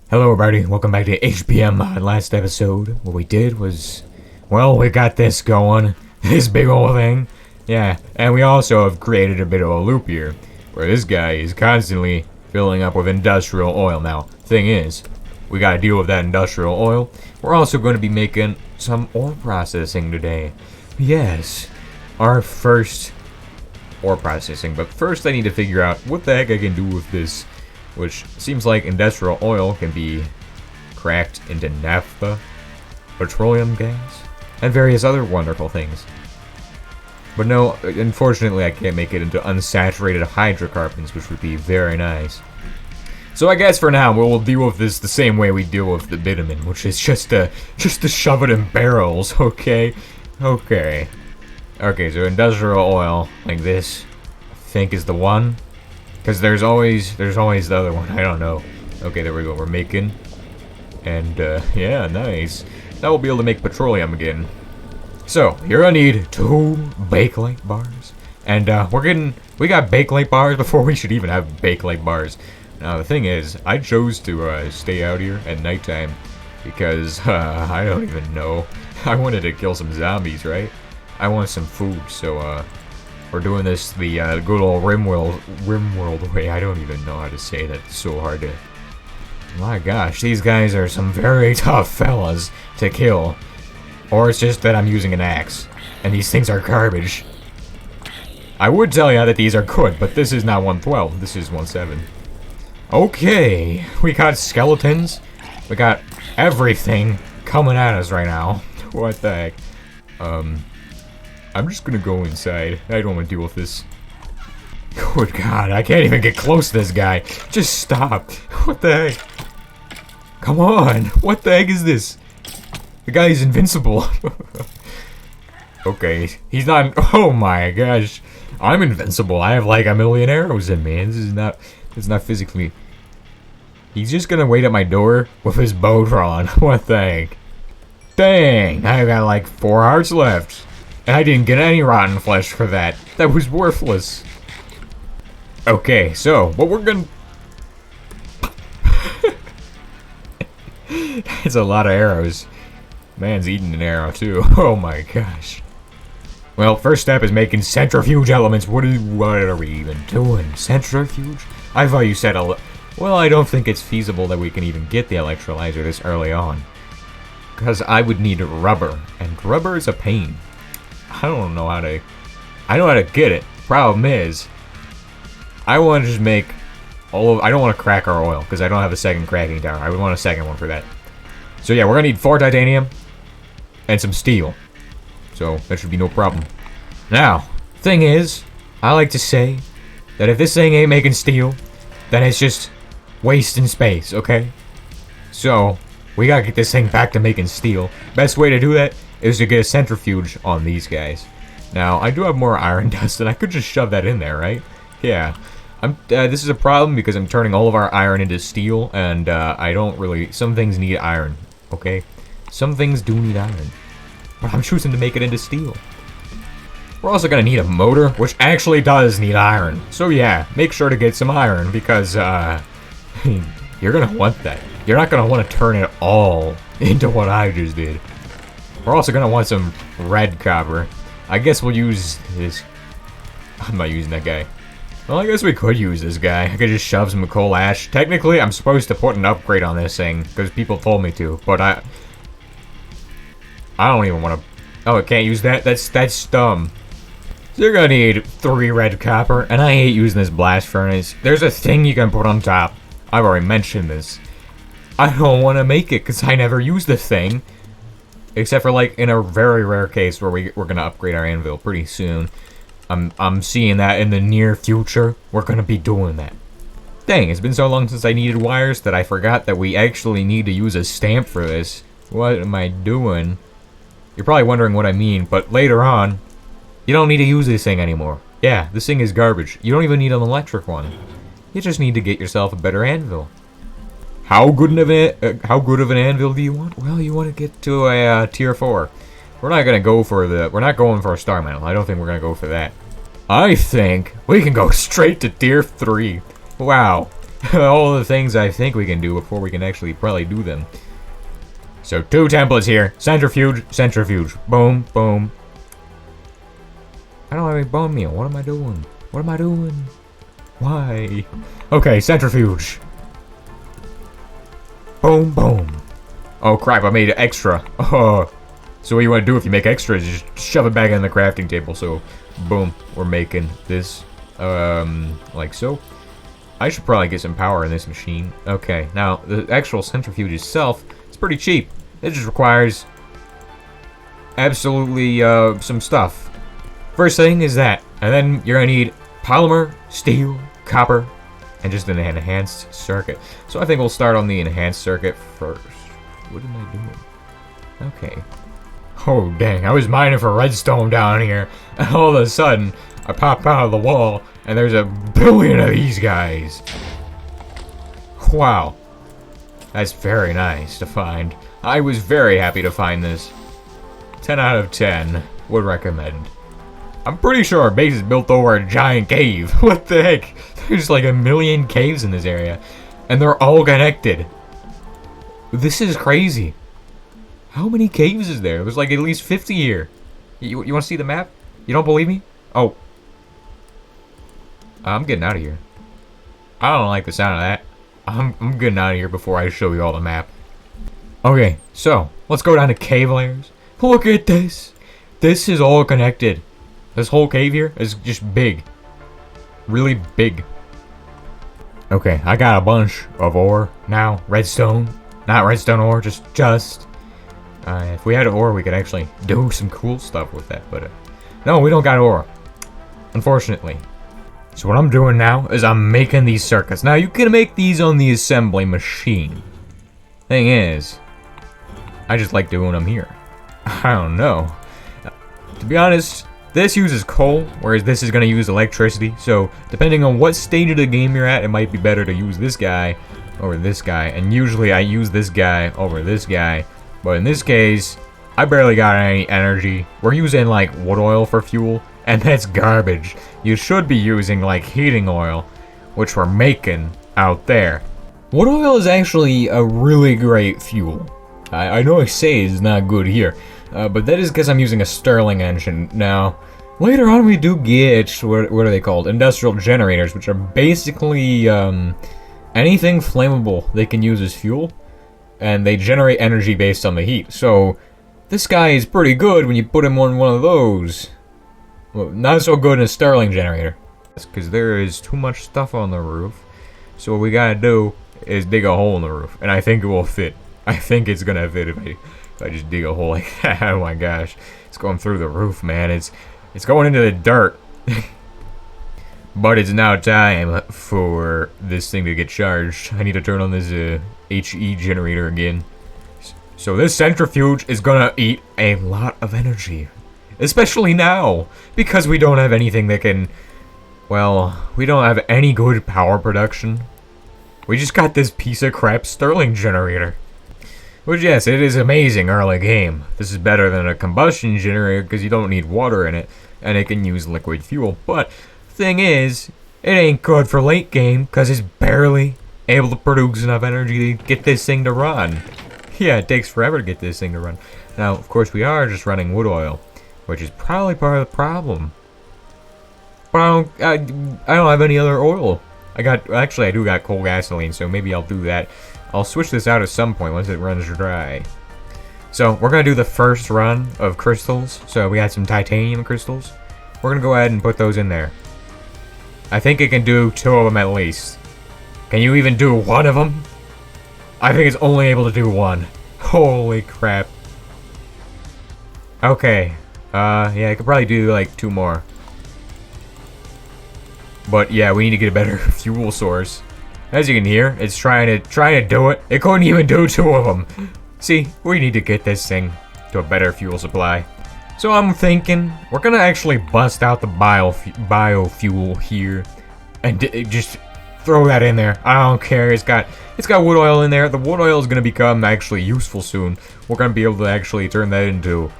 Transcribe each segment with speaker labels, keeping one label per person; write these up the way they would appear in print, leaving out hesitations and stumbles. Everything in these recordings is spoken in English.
Speaker 1: Hello everybody, welcome back to HBM. Last episode, what we did was, well, we got this going, this big old thing, yeah, and we also have created a bit of a loop here, where this guy is constantly filling up with industrial oil. Now, thing is, we gotta deal with that industrial oil. We're also going to be making some ore processing today. Yes, our first ore processing, but first I need to figure out what the heck I can do with this. Which seems like industrial oil can be cracked into naphtha, petroleum gas, and various other wonderful things. But no, unfortunately I can't make it into unsaturated hydrocarbons, which would be very nice. So I guess for now we'll deal with this the same way we deal with the bitumen, which is just to shove it in barrels, okay? Okay, so industrial oil, like this, I think is the one. Because there's always the other one. I don't know. Okay, there we go. We're making. And, yeah, nice. Now we'll be able to make petroleum again. So, you're gonna need 2 Bakelite bars. And, we got Bakelite bars before we should even have Bakelite bars. Now, the thing is, I chose to, stay out here at nighttime. Because, I don't even know. I wanted to kill some zombies, right? I want some food, so, we're doing this the good old Rimworld way. I don't even know how to say that. It's so hard to... My gosh, these guys are some very tough fellas to kill. Or it's just that I'm using an axe. And these things are garbage. I would tell you that these are good, but this is not 112. This is 17. Okay, we got skeletons. We got everything coming at us right now. What the heck? I'm just gonna go inside. I don't want to deal with this. Good God, I can't even get close to this guy. Just stop. What the heck? Come on. What the heck is this? The guy is invincible. Okay, he's not... Oh my gosh. I'm invincible. I have like a million arrows in me. This is not... It's not physically... He's just gonna wait at my door with his bow drawn. What the heck? Dang, I got like 4 hearts left. And I didn't get any rotten flesh for that. That was worthless. Okay, so, what we're gonna... It's a lot of arrows. Man's eating an arrow, too. Oh my gosh. Well, first step is making centrifuge elements. What are we even doing? Centrifuge? I thought you said well, I don't think it's feasible that we can even get the electrolyzer this early on. Because I would need rubber. And rubber is a pain. I don't know how to... I know how to get it. Problem is, I want to just make all of... I don't want to crack our oil, because I don't have a second cracking tower. I would want a second one for that. So yeah, we're going to need 4 titanium and some steel. So, that should be no problem. Now, thing is, I like to say that if this thing ain't making steel, then it's just wasting space, okay? So, we gotta get this thing back to making steel. Best way to do that is to get a centrifuge on these guys. Now, I do have more iron dust, and I could just shove that in there, right? Yeah. This is a problem because I'm turning all of our iron into steel, and I don't really... Some things need iron, okay? Some things do need iron. But I'm choosing to make it into steel. We're also gonna need a motor, which actually does need iron. So yeah, make sure to get some iron, because, you're gonna want that. You're not gonna want to turn it all into what I just did. We're also gonna want some red copper. I guess we'll use this. I'm not using that guy. Well, I guess we could use this guy. I could just shove some coal ash. Technically, I'm supposed to put an upgrade on this thing, because people told me to, but I don't even want to... Oh, I can't use that? That's dumb. So you're gonna need 3 red copper, and I hate using this blast furnace. There's a thing you can put on top. I've already mentioned this. I don't want to make it, because I never use the thing. Except for, like, in a very rare case where we're gonna upgrade our anvil pretty soon. I'm seeing that in the near future, we're gonna be doing that. Dang, it's been so long since I needed wires that I forgot that we actually need to use a stamp for this. What am I doing? You're probably wondering what I mean, but later on, you don't need to use this thing anymore. Yeah, this thing is garbage. You don't even need an electric one. You just need to get yourself a better anvil. How good of an anvil do you want? Well, you want to get to a tier 4. We're not going for a star metal. I don't think we're going to go for that. I think we can go straight to tier 3. Wow. all the things I think we can do before we can actually probably do them. So 2 templates here. Centrifuge, centrifuge. Boom, boom. I don't have any bone meal. What am I doing? What am I doing? Why? Okay, centrifuge. Boom, boom. Oh crap, I made extra. Oh. So what you want to do if you make extra is just shove it back in the crafting table. So, boom, we're making this, like so. I should probably get some power in this machine. Okay, now, the actual centrifuge itself, it's pretty cheap. It just requires absolutely, some stuff. First thing is that, and then you're gonna need polymer, steel, copper, and just an enhanced circuit. So I think we'll start on the enhanced circuit first. What am I doing? Okay. Oh dang, I was mining for redstone down here, and all of a sudden, I pop out of the wall, and there's a billion of these guys. Wow. That's very nice to find. I was very happy to find this. 10 out of 10. Would recommend. I'm pretty sure our base is built over a giant cave. What the heck? There's like a million caves in this area, and they're all connected. This is crazy. How many caves is there? There's like at least 50 here. You want to see the map? You don't believe me? Oh. I'm getting out of here. I don't like the sound of that. I'm getting out of here before I show you all the map. Okay, so let's go down to cave layers. Look at this. This is all connected. This whole cave here is just big. Really big. Okay, I got a bunch of ore now. Redstone. Not redstone ore, just. If we had ore, we could actually do some cool stuff with that, but no, we don't got ore. Unfortunately. So what I'm doing now is I'm making these circuits. Now, you can make these on the assembly machine. Thing is, I just like doing them here. I don't know. To be honest, this uses coal, whereas this is going to use electricity. So, depending on what stage of the game you're at, it might be better to use this guy over this guy. And usually I use this guy over this guy. But in this case, I barely got any energy. We're using like wood oil for fuel, and that's garbage. You should be using like heating oil, which we're making out there. Wood oil is actually a really great fuel. I know I say it's not good here, but that is because I'm using a Stirling engine. Now, later on we do get, what are they called? Industrial generators, which are basically anything flammable they can use as fuel. And they generate energy based on the heat. So, this guy is pretty good when you put him on one of those. Well, not so good in a Stirling generator. That's because there is too much stuff on the roof. So what we gotta do is dig a hole in the roof. And I think it will fit. I think it's gonna fit if I just dig a hole like that. Oh my gosh. It's going through the roof, man. It's going into the dirt. But it's now time for this thing to get charged. I need to turn on this HE generator again. So this centrifuge is gonna eat a lot of energy. Especially now, because we don't have anything that can... Well, we don't have any good power production. We just got this piece of crap Stirling generator. Which, yes, it is amazing early game. This is better than a combustion generator because you don't need water in it, and it can use liquid fuel. But, thing is, it ain't good for late game because it's barely able to produce enough energy to get this thing to run. Yeah, it takes forever to get this thing to run. Now, of course, we are just running wood oil, which is probably part of the problem. But I don't have any other oil. Actually, I do got coal gasoline, so maybe I'll do that. I'll switch this out at some point once it runs dry. So, we're gonna do the first run of crystals. So, we got some titanium crystals. We're gonna go ahead and put those in there. I think it can do 2 of them at least. Can you even do 1 of them? I think it's only able to do 1. Holy crap. Okay. Yeah, I could probably do like 2 more. But yeah, we need to get a better fuel source. As you can hear, it's trying to do it. It couldn't even do 2 of them. See, we need to get this thing to a better fuel supply. So I'm thinking we're gonna actually bust out the biofuel here and just throw that in there. I don't care. It's got wood oil in there. The wood oil is gonna become actually useful soon. We're gonna be able to actually turn that into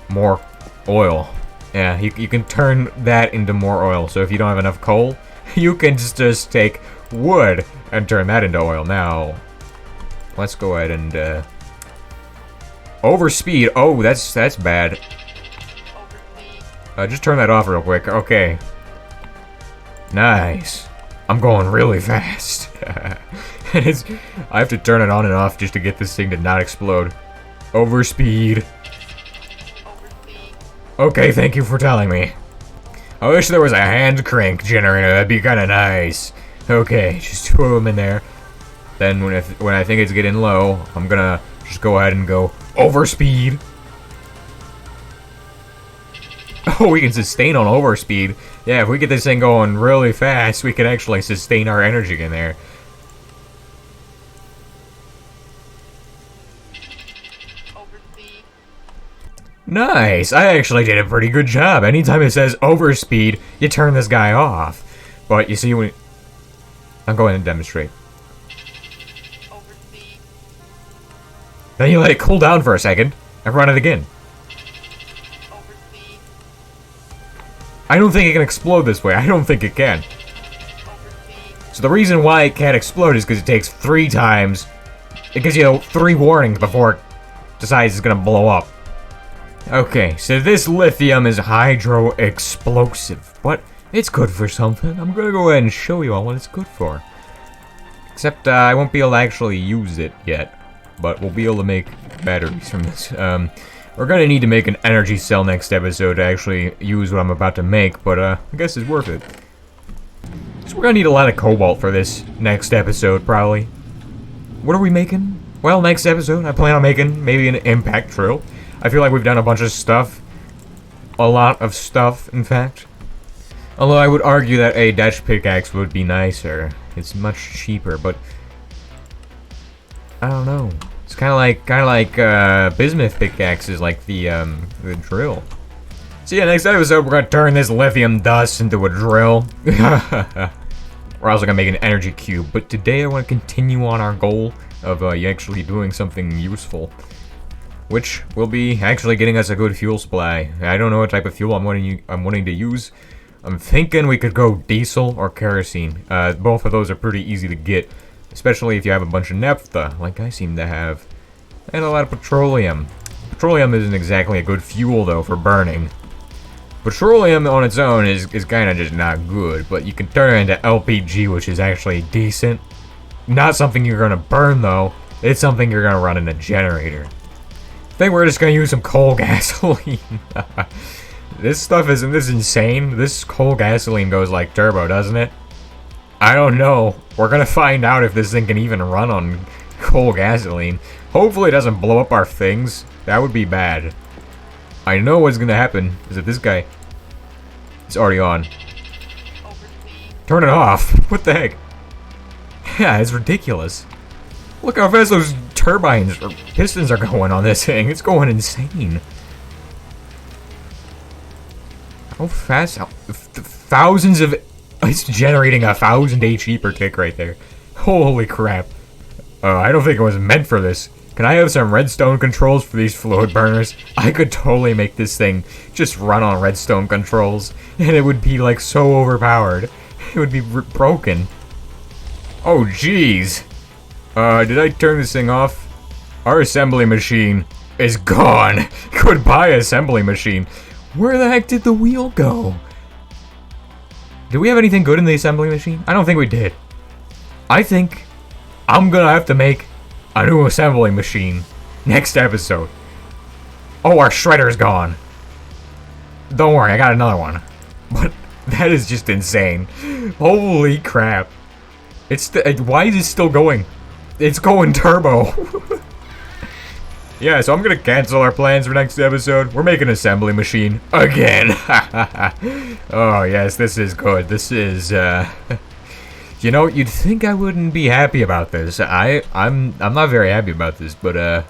Speaker 1: more oil. Yeah, you can turn that into more oil. So if you don't have enough coal, you can just take wood and turn that into oil. Now, let's go ahead and, overspeed. Oh, that's bad. Just turn that off real quick. Okay. Nice. I'm going really fast. I have to turn it on and off just to get this thing to not explode. Overspeed. Okay, thank you for telling me. I wish there was a hand crank generator. That'd be kind of nice. Okay, just 2 of them in there. Then when I think it's getting low, I'm gonna just go ahead and go overspeed. Oh, we can sustain on overspeed. Yeah, if we get this thing going really fast, we can actually sustain our energy in there. Nice! I actually did a pretty good job. Anytime it says overspeed, you turn this guy off. But you see when... I'm going to demonstrate. Overspeed. Then you let it cool down for a second, and run it again. Overspeed. I don't think it can explode this way. I don't think it can. So the reason why it can't explode is because it takes 3 times. It gives you 3 warnings before it decides it's gonna blow up. Okay, so this lithium is hydro-explosive, but it's good for something. I'm gonna go ahead and show you all what it's good for. Except, I won't be able to actually use it yet, but we'll be able to make batteries from this. We're gonna need to make an energy cell next episode to actually use what I'm about to make, but, I guess it's worth it. So we're gonna need a lot of cobalt for this next episode, probably. What are we making? Well, next episode, I plan on making maybe an impact drill. I feel like we've done a bunch of stuff. A lot of stuff, in fact. Although I would argue that a dash pickaxe would be nicer. It's much cheaper, but... I don't know. It's kind of like bismuth pickaxes, like the drill. So yeah, next episode we're gonna turn this lithium dust into a drill. We're also gonna make an energy cube, but today I want to continue on our goal of actually doing something useful. Which will be actually getting us a good fuel supply. I don't know what type of fuel I'm wanting to use. I'm thinking we could go diesel or kerosene. Both of those are pretty easy to get, especially if you have a bunch of naphtha, like I seem to have. And a lot of petroleum. Petroleum isn't exactly a good fuel, though, for burning. Petroleum on its own is kind of just not good, but you can turn it into LPG, which is actually decent. Not something you're going to burn, though. It's something you're going to run in a generator. I think we're just gonna use some coal gasoline. This stuff isn't this insane? This coal gasoline goes like turbo, doesn't it? I don't know. We're gonna find out if this thing can even run on coal gasoline. Hopefully it doesn't blow up our things. That would be bad. I know what's gonna happen is that this guy is already on. Turn it off. What the heck? Yeah, it's ridiculous. Look how fast those turbines or pistons are going on this thing. It's going insane. How fast? Thousands of... It's generating 1,000 HE per tick right there. Holy crap. I don't think it was meant for this. Can I have some redstone controls for these fluid burners? I could totally make this thing just run on redstone controls. And it would be like so overpowered. It would be broken. Oh jeez. Did I turn this thing off? Our assembly machine is gone. Goodbye, assembly machine. Where the heck did the wheel go? Did we have anything good in the assembly machine? I don't think we did. I think I'm gonna have to make a new assembly machine next episode. Oh, our shredder's gone. Don't worry, I got another one. But that is just insane. Holy crap. Why is it still going? It's going turbo. Yeah, so I'm gonna cancel our plans for next episode. We're making an assembly machine again. Oh yes, this is good. This is you know, you'd think I wouldn't be happy about this. I'm not very happy about this, but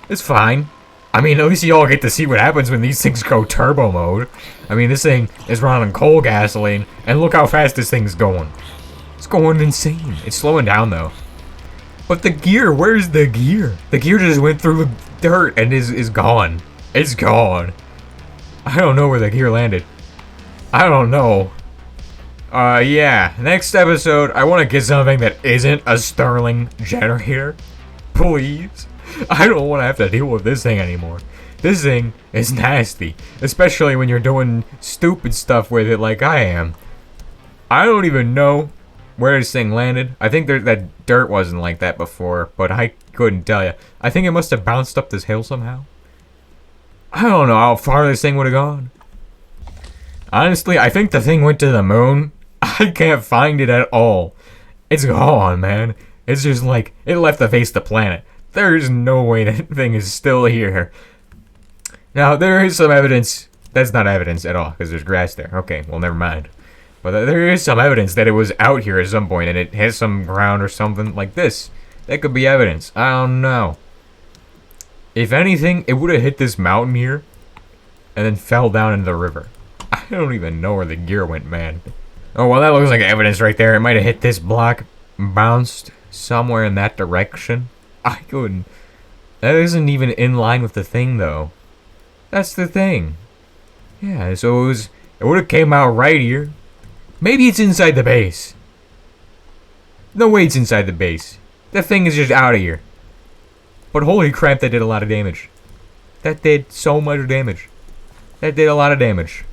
Speaker 1: it's fine. I mean, at least you all get to see what happens when these things go turbo mode. I mean, this thing is running on coal gasoline, and look how fast this thing's going. It's going insane. It's slowing down though. But the gear, where's the gear? The gear just went through the dirt and is gone. It's gone. I don't know where the gear landed. I don't know. Yeah. Next episode, I want to get something that isn't a Sterling generator. Please. I don't want to have to deal with this thing anymore. This thing is nasty. Especially when you're doing stupid stuff with it like I am. I don't even know where this thing landed. I think that dirt wasn't like that before, but I couldn't tell you. I think it must have bounced up this hill somehow. I don't know how far this thing would have gone. Honestly, I think the thing went to the moon. I can't find it at all. It's gone, man. It's just like, it left the face of the planet. There's no way that thing is still here. Now, there is some evidence. That's not evidence at all, because there's grass there. Okay, well, never mind. But there is some evidence that it was out here at some point, and it hit some ground or something like this. That could be evidence. I don't know. If anything, it would have hit this mountain here, and then fell down into the river. I don't even know where the gear went, man. Oh, well, that looks like evidence right there. It might have hit this block, bounced somewhere in that direction. I couldn't. That isn't even in line with the thing, though. That's the thing. Yeah, so it would have came out right here. Maybe it's inside the base. No way it's inside the base. That thing is just out of here. But holy crap, that did a lot of damage. That did so much damage. That did a lot of damage.